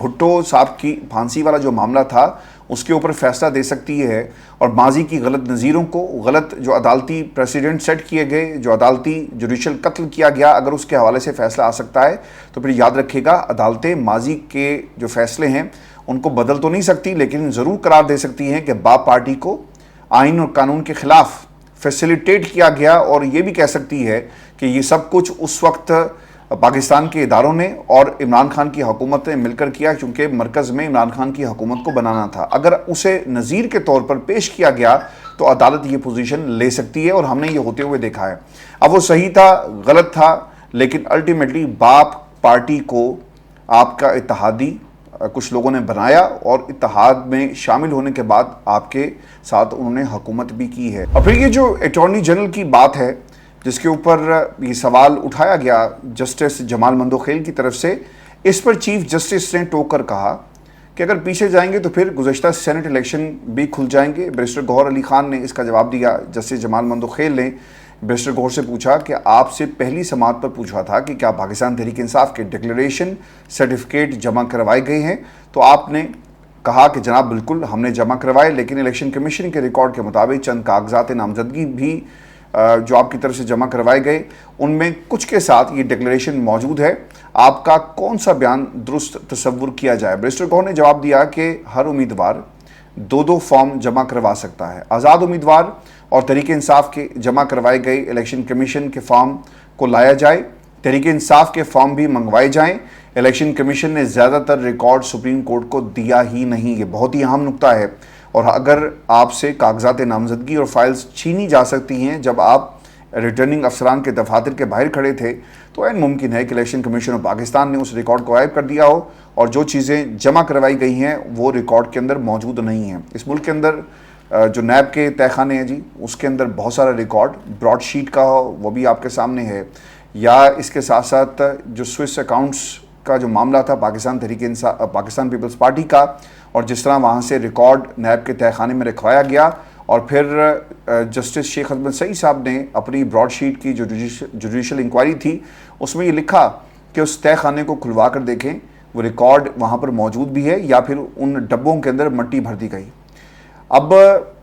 بھٹو صاحب کی پھانسی والا جو معاملہ تھا اس کے اوپر فیصلہ دے سکتی ہے، اور ماضی کی غلط نظیروں کو، غلط جو عدالتی پریسیڈنٹ سیٹ کیے گئے، جو عدالتی جوڈیشل قتل کیا گیا، اگر اس کے حوالے سے فیصلہ آ سکتا ہے تو پھر یاد رکھے گا عدالتیں ماضی کے جو فیصلے ہیں ان کو بدل تو نہیں سکتی، لیکن ضرور قرار دے سکتی ہیں کہ باپ پارٹی کو آئین اور قانون کے خلاف فیسیلیٹیٹ کیا گیا، اور یہ بھی کہہ سکتی ہے کہ یہ سب کچھ اس وقت پاکستان کے اداروں نے اور عمران خان کی حکومت نے مل کر کیا، چونکہ مرکز میں عمران خان کی حکومت کو بنانا تھا۔ اگر اسے نظیر کے طور پر پیش کیا گیا تو عدالت یہ پوزیشن لے سکتی ہے، اور ہم نے یہ ہوتے ہوئے دیکھا ہے۔ اب وہ صحیح تھا، غلط تھا، لیکن الٹیمیٹلی باپ پارٹی کو آپ کا اتحادی کچھ لوگوں نے بنایا، اور اتحاد میں شامل ہونے کے بعد آپ کے ساتھ انہوں نے حکومت بھی کی ہے۔ اور پھر یہ جو اٹارنی جنرل کی بات ہے جس کے اوپر یہ سوال اٹھایا گیا جسٹس جمال مندوخیل کی طرف سے، اس پر چیف جسٹس نے ٹوک کر کہا کہ اگر پیچھے جائیں گے تو پھر گزشتہ سینٹ الیکشن بھی کھل جائیں گے۔ بیرسٹر گوہر علی خان نے اس کا جواب دیا۔ جسٹس جمال مندوخیل نے بیرسٹر گوہر سے پوچھا کہ آپ سے پہلی سماعت پر پوچھا تھا کہ کیا پاکستان تحریک انصاف کے ڈکلریشن سرٹیفکیٹ جمع کروائے گئے ہیں، تو آپ نے کہا کہ جناب بالکل ہم نے جمع کروائے، لیکن الیکشن کمیشن کے ریکارڈ کے مطابق چند کاغذات نامزدگی بھی جو آپ کی طرف سے جمع کروائے گئے ان میں کچھ کے ساتھ یہ ڈکلیریشن موجود ہے، آپ کا کون سا بیان درست تصور کیا جائے؟ بیرسٹر گوہر نے جواب دیا کہ ہر امیدوار دو فارم جمع کروا سکتا ہے، آزاد امیدوار اور تحریک انصاف کے جمع کروائے گئے الیکشن کمیشن کے فارم کو لایا جائے، تحریک انصاف کے فارم بھی منگوائے جائیں۔ الیکشن کمیشن نے زیادہ تر ریکارڈ سپریم کورٹ کو دیا ہی نہیں، یہ بہت ہی اہم نکتہ ہے، اور اگر آپ سے کاغذات نامزدگی اور فائلز چھینی جا سکتی ہیں جب آپ ریٹرننگ افسران کے دفاتر کے باہر کھڑے تھے، تو این ممکن ہے کہ الیکشن کمیشن آف پاکستان نے اس ریکارڈ کو غائب کر دیا ہو، اور جو چیزیں جمع کروائی گئی ہیں وہ ریکارڈ کے اندر موجود نہیں ہیں۔ اس ملک کے اندر جو نیب کے تہہ خانے ہیں جی، اس کے اندر بہت سارا ریکارڈ براڈ شیٹ کا ہو وہ بھی آپ کے سامنے ہے، یا اس کے ساتھ ساتھ جو سوئس اکاؤنٹس کا جو معاملہ تھا پاکستان پیپلز پارٹی کا، اور جس طرح وہاں سے ریکارڈ نیب کے تہہ خانے میں رکھوایا گیا، اور پھر جسٹس شیخ احمد سعید صاحب نے اپنی براڈ شیٹ کی جو جوڈیشل انکوائری تھی اس میں یہ لکھا کہ اس تہہ خانے کو کھلوا کر دیکھیں وہ ریکارڈ وہاں پر موجود بھی ہے یا پھر ان ڈبوں کے اندر مٹی بھر دی گئی۔ اب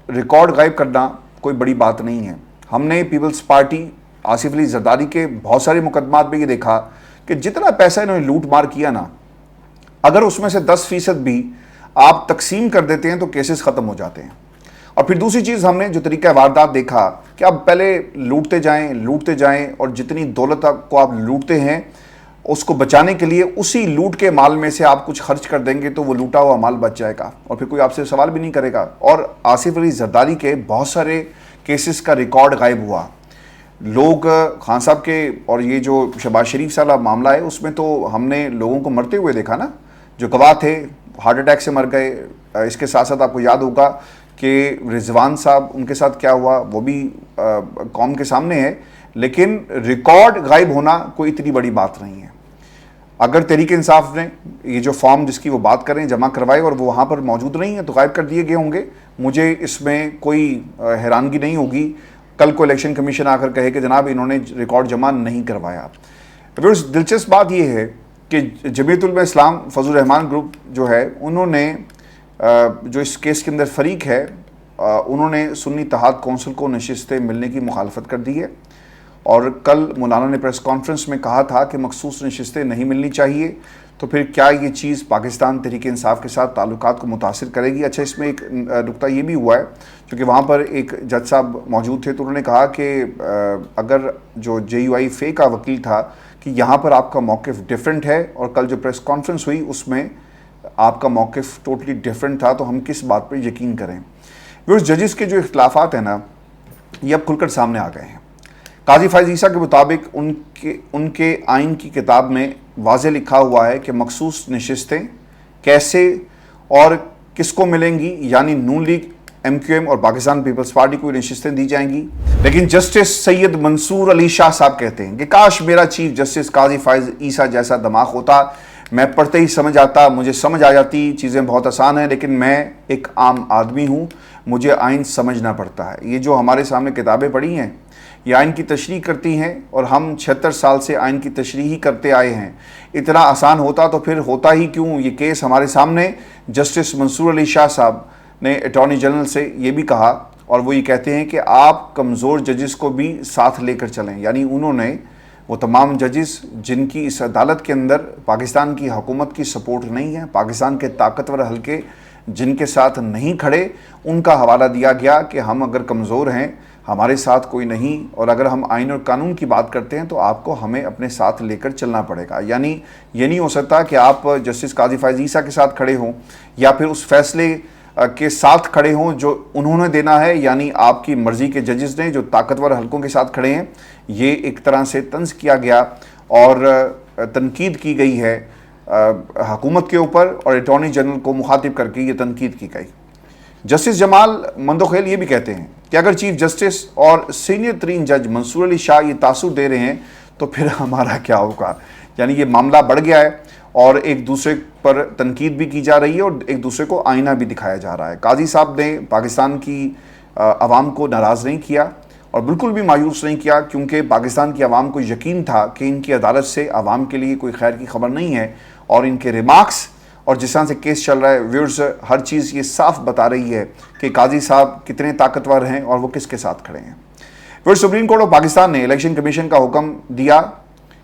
ریکارڈ غائب کرنا کوئی بڑی بات نہیں ہے۔ ہم نے پیپلز پارٹی آصف علی زرداری کے بہت سارے مقدمات میں یہ دیکھا کہ جتنا پیسہ انہوں نے لوٹ مار کیا نا، اگر اس میں سے 10% بھی آپ تقسیم کر دیتے ہیں تو کیسز ختم ہو جاتے ہیں۔ اور پھر دوسری چیز ہم نے جو طریقہ واردات دیکھا کہ اب پہلے لوٹتے جائیں اور جتنی دولت کو آپ لوٹتے ہیں اس کو بچانے کے لیے اسی لوٹ کے مال میں سے آپ کچھ خرچ کر دیں گے تو وہ لوٹا ہوا مال بچ جائے گا، اور پھر کوئی آپ سے سوال بھی نہیں کرے گا۔ اور آصف علی زرداری کے بہت سارے کیسز کا ریکارڈ غائب ہوا، لوگ خان صاحب کے، اور یہ جو شہباز شریف والا معاملہ ہے اس میں تو ہم نے لوگوں کو مرتے ہوئے دیکھا نا، جو گواہ تھے ہارٹ اٹیک سے مر گئے۔ اس کے ساتھ ساتھ آپ کو یاد ہوگا کہ رضوان صاحب ان کے ساتھ کیا ہوا وہ بھی قوم کے سامنے ہے، لیکن ریکارڈ غائب ہونا کوئی اتنی بڑی بات نہیں ہے۔ اگر تحریک انصاف نے یہ جو فارم جس کی وہ بات کریں جمع کروائے اور وہ وہاں پر موجود نہیں ہیں تو غائب کر دیے گئے ہوں گے، مجھے اس میں کوئی حیرانگی نہیں ہوگی کل کو الیکشن کمیشن آ کر کہے کہ جناب انہوں نے ریکارڈ جمع نہیں کروایا۔ دلچسپ بات یہ ہے کہ جمعیت علماء اسلام فضل الرحمان گروپ جو ہے انہوں نے جو اس کیس کے اندر فریق ہے انہوں نے سنی اتحاد کونسل کو نشستیں ملنے کی مخالفت کر دی ہے، اور کل مولانا نے پریس کانفرنس میں کہا تھا کہ مخصوص نشستیں نہیں ملنی چاہیے، تو پھر کیا یہ چیز پاکستان تحریک انصاف کے ساتھ تعلقات کو متاثر کرے گی؟ اچھا، اس میں ایک نکتہ یہ بھی ہوا ہے کیونکہ وہاں پر ایک جج صاحب موجود تھے تو انہوں نے کہا کہ اگر جو JUI فے کا وکیل تھا کہ یہاں پر آپ کا موقف ڈیفرنٹ ہے، اور کل جو پریس کانفرنس ہوئی اس میں آپ کا موقف ٹوٹلی ڈیفرنٹ تھا، تو ہم کس بات پر یقین کریں؟ ججز کے جو اختلافات ہیں نا یہ اب کھل کر سامنے آ گئے ہیں۔ قاضی فائز عیسیٰ کے مطابق ان کے آئین کی کتاب میں واضح لکھا ہوا ہے کہ مخصوص نشستیں کیسے اور کس کو ملیں گی، یعنی نون لیگ، MQM اور پاکستان پیپلز پارٹی کو نشستیں دی جائیں گی۔ لیکن جسٹس سید منصور علی شاہ صاحب کہتے ہیں کہ کاش میرا چیف جسٹس قاضی فائز عیسیٰ جیسا دماغ ہوتا، میں پڑھتے ہی سمجھ آتا، مجھے سمجھ آ جاتی، چیزیں بہت آسان ہیں، لیکن میں ایک عام آدمی ہوں، مجھے آئین سمجھنا پڑتا ہے۔ یہ جو ہمارے سامنے کتابیں پڑھی ہیں یہ آئین کی تشریح کرتی ہیں اور ہم 76 سال سے آئین کی تشریح ہی کرتے آئے ہیں۔ اتنا آسان ہوتا تو پھر ہوتا ہی کیوں؟ یہ کیس ہمارے سامنے جسٹس منصور علی شاہ صاحب نے اٹارنی جنرل سے یہ بھی کہا، اور وہ یہ کہتے ہیں کہ آپ کمزور ججز کو بھی ساتھ لے کر چلیں، یعنی انہوں نے وہ تمام ججز جن کی اس عدالت کے اندر پاکستان کی حکومت کی سپورٹ نہیں ہے، پاکستان کے طاقتور حلقے جن کے ساتھ نہیں کھڑے، ان کا حوالہ دیا گیا کہ ہم اگر کمزور ہیں، ہمارے ساتھ کوئی نہیں، اور اگر ہم آئین اور قانون کی بات کرتے ہیں تو آپ کو ہمیں اپنے ساتھ لے کر چلنا پڑے گا۔ یعنی یہ نہیں ہو سکتا کہ آپ جسٹس قاضی فائز عیسیٰ کے ساتھ کھڑے ہوں یا پھر اس فیصلے کے ساتھ کھڑے ہوں جو انہوں نے دینا ہے، یعنی آپ کی مرضی کے ججز نے جو طاقتور حلقوں کے ساتھ کھڑے ہیں۔ یہ ایک طرح سے طنز کیا گیا اور تنقید کی گئی ہے حکومت کے اوپر، اور اٹارنی جنرل کو مخاطب کر کے یہ تنقید کی گئی۔ جسٹس جمال مندوخیل یہ بھی کہتے ہیں کہ اگر چیف جسٹس اور سینئر ترین جج منصور علی شاہ یہ تاثر دے رہے ہیں تو پھر ہمارا کیا ہوگا؟ یعنی یہ معاملہ بڑھ گیا ہے اور ایک دوسرے پر تنقید بھی کی جا رہی ہے اور ایک دوسرے کو آئینہ بھی دکھایا جا رہا ہے۔ قاضی صاحب نے پاکستان کی عوام کو ناراض نہیں کیا اور بالکل بھی مایوس نہیں کیا، کیونکہ پاکستان کی عوام کو یقین تھا کہ ان کی عدالت سے عوام کے لیے کوئی خیر کی خبر نہیں ہے، اور ان کے ریمارکس اور جس طرح سے کیس چل رہا ہے، ویورز ہر چیز یہ صاف بتا رہی ہے کہ قاضی صاحب کتنے طاقتور ہیں اور وہ کس کے ساتھ کھڑے ہیں۔ Viewers, supreme court of Pakistan نے الیکشن کمیشن کا حکم دیا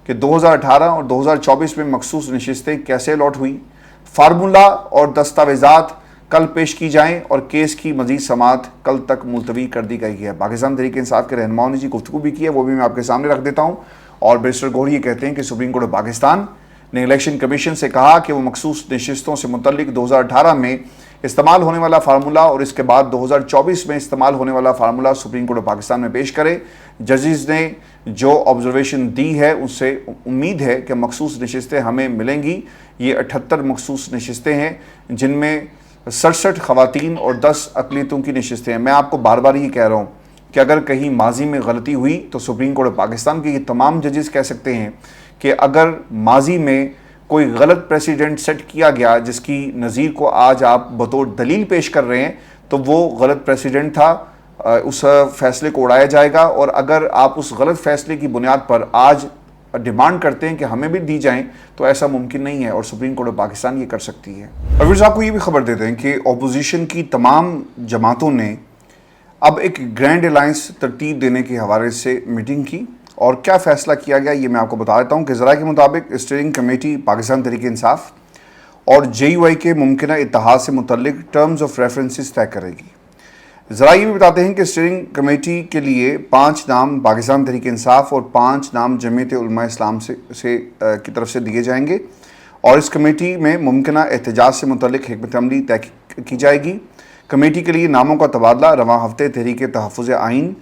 کہ 2018 اور 2024 میں مخصوص نشستیں کیسے الاٹ ہوئی، فارمولہ اور دستاویزات کل پیش کی جائیں، اور کیس کی مزید سماعت کل تک ملتوی کر دی گئی ہے۔ پاکستان تحریک انصاف کے رہنماؤں نے جی گفتگو بھی کی ہے، وہ بھی میں آپ کے سامنے رکھ دیتا ہوں۔ اور بیرسٹر گوہر یہ کہتے ہیں کہ سپریم کورٹ آف پاکستان نے الیکشن کمیشن سے کہا کہ وہ مخصوص نشستوں سے متعلق 2018 میں استعمال ہونے والا فارمولہ اور اس کے بعد 2024 میں استعمال ہونے والا formula supreme court of Pakistan میں پیش کرے۔ ججز نے جو آبزرویشن دی ہے اس سے امید ہے کہ مخصوص نشستیں ہمیں ملیں گی۔ یہ 78 مخصوص نشستیں ہیں جن میں 67 خواتین اور 10 اقلیتوں کی نشستیں ہیں۔ میں آپ کو بار بار یہ کہہ رہا ہوں کہ اگر کہیں ماضی میں غلطی ہوئی تو سپریم کورٹ آف پاکستان کے یہ تمام ججز کہہ سکتے ہیں کہ اگر ماضی میں کوئی غلط پریسیڈنٹ سیٹ کیا گیا جس کی نظیر کو آج آپ بطور دلیل پیش کر رہے ہیں تو وہ غلط پریسیڈنٹ تھا، اس فیصلے کو اڑایا جائے گا، اور اگر آپ اس غلط فیصلے کی بنیاد پر آج ڈیمانڈ کرتے ہیں کہ ہمیں بھی دی جائیں تو ایسا ممکن نہیں ہے، اور سپریم کورٹ آف پاکستان یہ کر سکتی ہے۔ اور پھر آپ کو یہ بھی خبر دیتے ہیں کہ اپوزیشن کی تمام جماعتوں نے اب ایک گرینڈ الائنس ترتیب دینے کے حوالے سے میٹنگ کی، اور کیا فیصلہ کیا گیا یہ میں آپ کو بتا دیتا ہوں کہ ذرائع کے مطابق اسٹیئرنگ کمیٹی پاکستان تحریک انصاف اور JUI کے ممکنہ اتحاد سے متعلق ٹرمز آف ریفرنسز طے کرے گی۔ ذرائع یہ بھی بتاتے ہیں کہ اسٹیئرنگ کمیٹی کے لیے 5 نام پاکستان تحریک انصاف اور 5 نام جمعیت علماء اسلام کی طرف سے دیے جائیں گے، اور اس کمیٹی میں ممکنہ احتجاج سے متعلق حکمت عملی طے کی جائے گی۔ کمیٹی کے لیے ناموں کا تبادلہ رواں ہفتے تحریک تحفظ آئین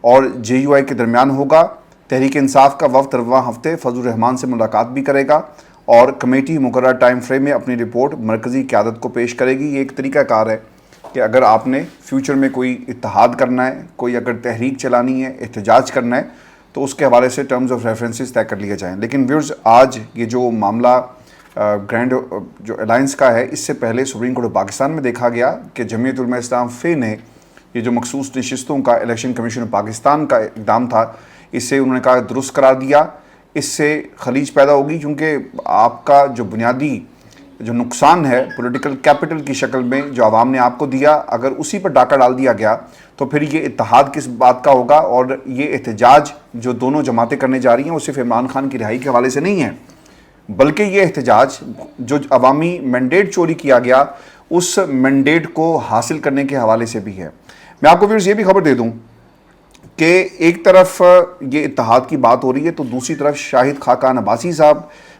اور JUI کے درمیان ہوگا۔ تحریک انصاف کا وفد رواں ہفتے فضل الرحمان سے ملاقات بھی کرے گا، اور کمیٹی مقررہ ٹائم فریم میں اپنی رپورٹ مرکزی قیادت کو پیش کرے گی۔ یہ ایک طریقہ کار ہے کہ اگر آپ نے فیوچر میں کوئی اتحاد کرنا ہے، کوئی اگر تحریک چلانی ہے، احتجاج کرنا ہے، تو اس کے حوالے سے ٹرمز آف ریفرنسز طے کر لیے جائیں۔ لیکن ویورز، آج یہ جو معاملہ گرینڈ جو الائنس کا ہے، اس سے پہلے سپریم کورٹ آف پاکستان میں دیکھا گیا کہ جمعیت علماء اسلام فے نے یہ جو مخصوص نشستوں کا الیکشن کمیشن آف پاکستان کا اقدام تھا، اس سے انہوں نے کہا درست قرار دیا۔ اس سے خلیج پیدا ہوگی، کیونکہ آپ کا جو بنیادی جو نقصان ہے پولیٹیکل کیپٹل کی شکل میں جو عوام نے آپ کو دیا، اگر اسی پر ڈاکہ ڈال دیا گیا تو پھر یہ اتحاد کس بات کا ہوگا؟ اور یہ احتجاج جو دونوں جماعتیں کرنے جا رہی ہیں وہ صرف عمران خان کی رہائی کے حوالے سے نہیں ہے، بلکہ یہ احتجاج جو عوامی مینڈیٹ چوری کیا گیا اس مینڈیٹ کو حاصل کرنے کے حوالے سے بھی ہے۔ میں آپ کو پھر یہ بھی خبر دے دوں کہ ایک طرف یہ اتحاد کی بات ہو رہی ہے تو دوسری طرف شاہد خاقان عباسی صاحب،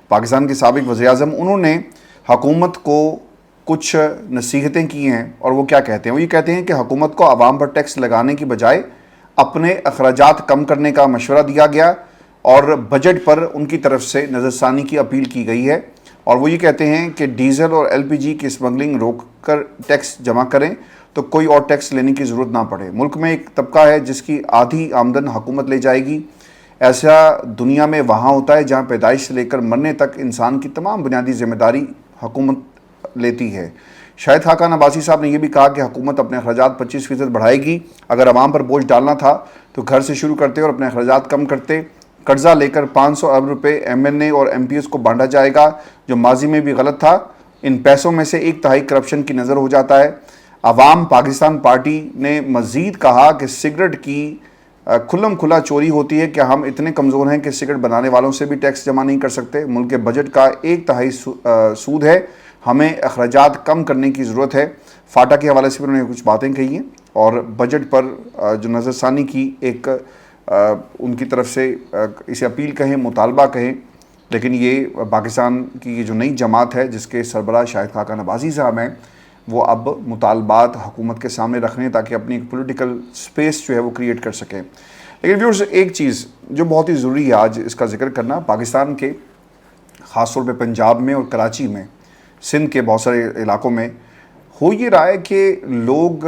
پاکستان کے سابق وزیر اعظم، انہوں نے حکومت کو کچھ نصیحتیں کی ہیں، اور وہ کیا کہتے ہیں؟ وہ یہ کہتے ہیں کہ حکومت کو عوام پر ٹیکس لگانے کی بجائے اپنے اخراجات کم کرنے کا مشورہ دیا گیا، اور بجٹ پر ان کی طرف سے نظر ثانی کی اپیل کی گئی ہے، اور وہ یہ کہتے ہیں کہ ڈیزل اور LPG کی اسمگلنگ روک کر ٹیکس جمع کریں تو کوئی اور ٹیکس لینے کی ضرورت نہ پڑے۔ ملک میں ایک طبقہ ہے جس کی آدھی آمدن حکومت لے جائے گی۔ ایسا دنیا میں وہاں ہوتا ہے جہاں پیدائش سے لے کر مرنے تک انسان کی تمام بنیادی ذمہ داری حکومت لیتی ہے۔ شاہد خاقان عباسی صاحب نے یہ بھی کہا کہ حکومت اپنے اخراجات 25% بڑھائے گی، اگر عوام پر بوجھ ڈالنا تھا تو گھر سے شروع کرتے اور اپنے اخراجات کم کرتے، قرضہ لے کر 500 ارب روپے ایم این اے اور ایم پی ایس کو بانٹا جائے گا جو ماضی میں بھی غلط تھا، ان پیسوں میں سے 1/3 کرپشن کی نظر ہو جاتا ہے۔ عوام پاکستان پارٹی نے مزید کہا کہ سگریٹ کی کھلم کھلا چوری ہوتی ہے، کہ ہم اتنے کمزور ہیں کہ سگریٹ بنانے والوں سے بھی ٹیکس جمع نہیں کر سکتے، ملک کے بجٹ کا 1/3 سود ہے، ہمیں اخراجات کم کرنے کی ضرورت ہے۔ فاٹا کے حوالے سے بھی انہوں نے کچھ باتیں کہی ہیں اور بجٹ پر جو نظر ثانی کی ایک ان کی طرف سے اسے اپیل کہیں، مطالبہ کہیں، لیکن یہ پاکستان کی یہ جو نئی جماعت ہے جس کے سربراہ شاہد خاقان عباسی صاحب ہیں، وہ اب مطالبات حکومت کے سامنے رکھ رہے ہیں تاکہ اپنی ایک پولیٹیکل سپیس جو ہے وہ کریٹ کر سکیں۔ لیکن ویورز، ایک چیز جو بہت ہی ضروری ہے آج اس کا ذکر کرنا، پاکستان کے خاص طور پہ پنجاب میں اور کراچی میں، سندھ کے بہت سارے علاقوں میں ہو یہ رہا ہے کہ لوگ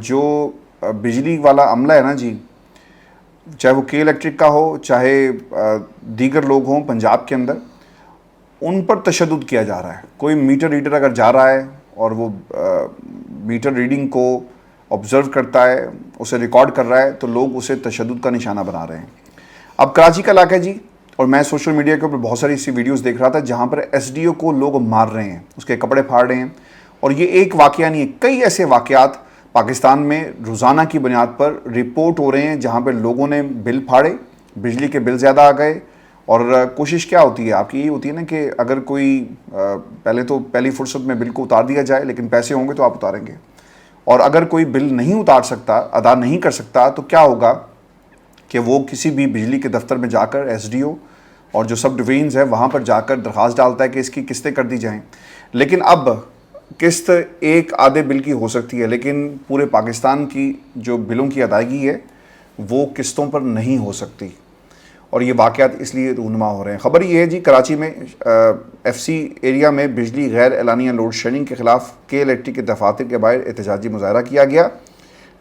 جو بجلی والا عملہ ہے نا جی، چاہے وہ کے الیکٹرک کا ہو، چاہے دیگر لوگ ہوں پنجاب کے اندر، ان پر تشدد کیا جا رہا ہے۔ کوئی میٹر ریڈر اگر جا رہا ہے اور وہ میٹر ریڈنگ کو آبزرو کرتا ہے، اسے ریکارڈ کر رہا ہے، تو لوگ اسے تشدد کا نشانہ بنا رہے ہیں۔ اب کراچی کا علاقہ ہے جی، اور میں سوشل میڈیا کے اوپر بہت ساری ایسی ویڈیوز دیکھ رہا تھا جہاں پر ایس ڈی او کو لوگ مار رہے ہیں، اس کے کپڑے پھاڑ رہے ہیں، اور یہ ایک واقعہ نہیں ہے، کئی ایسے واقعات پاکستان میں روزانہ کی بنیاد پر رپورٹ ہو رہے ہیں جہاں پہ لوگوں نے بل پھاڑے، بجلی کے بل زیادہ آ گئے، اور کوشش کیا ہوتی ہے آپ کی، یہ ہوتی ہے نا کہ اگر کوئی پہلے تو پہلی فرصت میں بل کو اتار دیا جائے، لیکن پیسے ہوں گے تو آپ اتاریں گے، اور اگر کوئی بل نہیں اتار سکتا، ادا نہیں کر سکتا، تو کیا ہوگا کہ وہ کسی بھی بجلی کے دفتر میں جا کر ایس ڈی او اور جو سب ڈویژنز ہیں وہاں پر جا کر درخواست ڈالتا ہے کہ اس کی قسطیں کر دی جائیں۔ لیکن اب قسط ایک آدھے بل کی ہو سکتی ہے، لیکن پورے پاکستان کی جو بلوں کی ادائیگی ہے وہ قسطوں پر نہیں ہو سکتی، اور یہ واقعات اس لیے رونما ہو رہے ہیں۔ خبر یہ ہے جی، کراچی میں ایف سی ایریا میں بجلی غیر اعلانیہ لوڈ شیڈنگ کے خلاف کے الیکٹرک کے دفاتر کے باہر احتجاجی مظاہرہ کیا گیا۔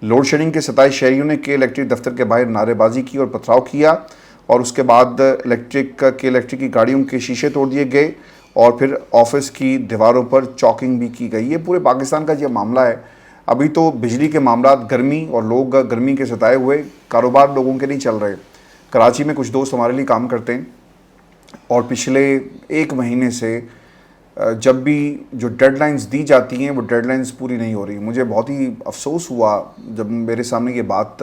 لوڈ شیڈنگ کے 27 شہریوں نے کے الیکٹرک دفتر کے باہر نعرے بازی کی اور پتھراؤ کیا، اور اس کے بعد کے الیکٹرک کی گاڑیوں کے شیشے توڑ دیے گئے، اور پھر آفس کی دیواروں پر چاکنگ بھی کی گئی۔ یہ پورے پاکستان کا یہ معاملہ ہے۔ ابھی تو بجلی کے معاملات، گرمی اور لوگ گرمی کے ستائے ہوئے، کاروبار لوگوں کے نہیں چل رہے۔ کراچی میں کچھ دوست ہمارے لیے کام کرتے ہیں، اور پچھلے 1 مہینے سے جب بھی جو ڈیڈ لائنز دی جاتی ہیں وہ ڈیڈ لائنز پوری نہیں ہو رہی۔ مجھے بہت ہی افسوس ہوا جب میرے سامنے یہ بات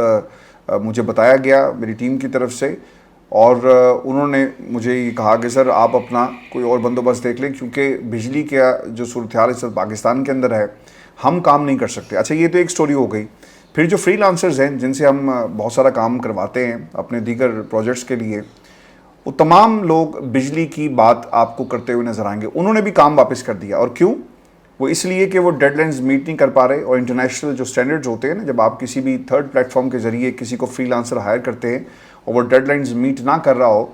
مجھے بتایا گیا میری ٹیم کی طرف سے، اور انہوں نے مجھے یہ کہا کہ سر آپ اپنا کوئی اور بندوبست دیکھ لیں، کیونکہ بجلی کا جو صورتحال اس وقت پاکستان کے اندر ہے، ہم کام نہیں کر سکتے۔ اچھا، یہ تو ایک سٹوری ہو گئی۔ پھر جو فری لانسرز ہیں جن سے ہم بہت سارا کام کرواتے ہیں اپنے دیگر پروجیکٹس کے لیے، وہ تمام لوگ بجلی کی بات آپ کو کرتے ہوئے نظر آئیں گے۔ انہوں نے بھی کام واپس کر دیا، اور کیوں؟ وہ اس لیے کہ وہ ڈیڈ لائنز میٹ نہیں کر پا رہے، اور انٹرنیشنل جو سٹینڈرڈز ہوتے ہیں نا، جب آپ کسی بھی تھرڈ پلیٹ فارم کے ذریعے کسی کو فری لانسر ہائر کرتے ہیں اور وہ ڈیڈ لائنز میٹ نہ کر رہا ہو،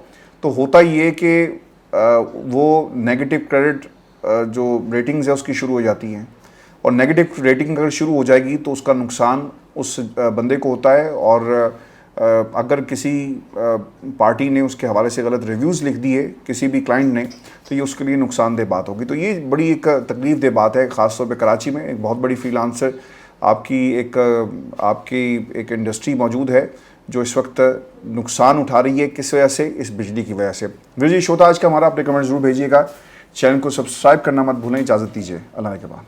تو ہوتا یہ کہ وہ نیگیٹو کریڈٹ جو ریٹنگز ہے اس کی شروع ہو جاتی ہیں، اور نیگیٹو ریٹنگ اگر شروع ہو جائے گی تو اس کا نقصان اس بندے کو ہوتا ہے، اور اگر کسی پارٹی نے اس کے حوالے سے غلط ریویوز لکھ دیے کسی بھی کلائنٹ نے، تو یہ اس کے لیے نقصان دہ بات ہوگی۔ تو یہ بڑی ایک تکلیف دہ بات ہے، خاص طور پہ کراچی میں ایک بہت بڑی فری لانسر آپ کی ایک انڈسٹری موجود ہے جو اس وقت نقصان اٹھا رہی ہے۔ کس وجہ سے؟ اس بجلی کی وجہ سے۔ ویڈیو شو تھا آج کا ہمارا، اپنے کمنٹ ضرور بھیجیے گا، چینل کو سبسکرائب کرنا مت بھولیں۔ اجازت دیجیے، اللہ کے بعد۔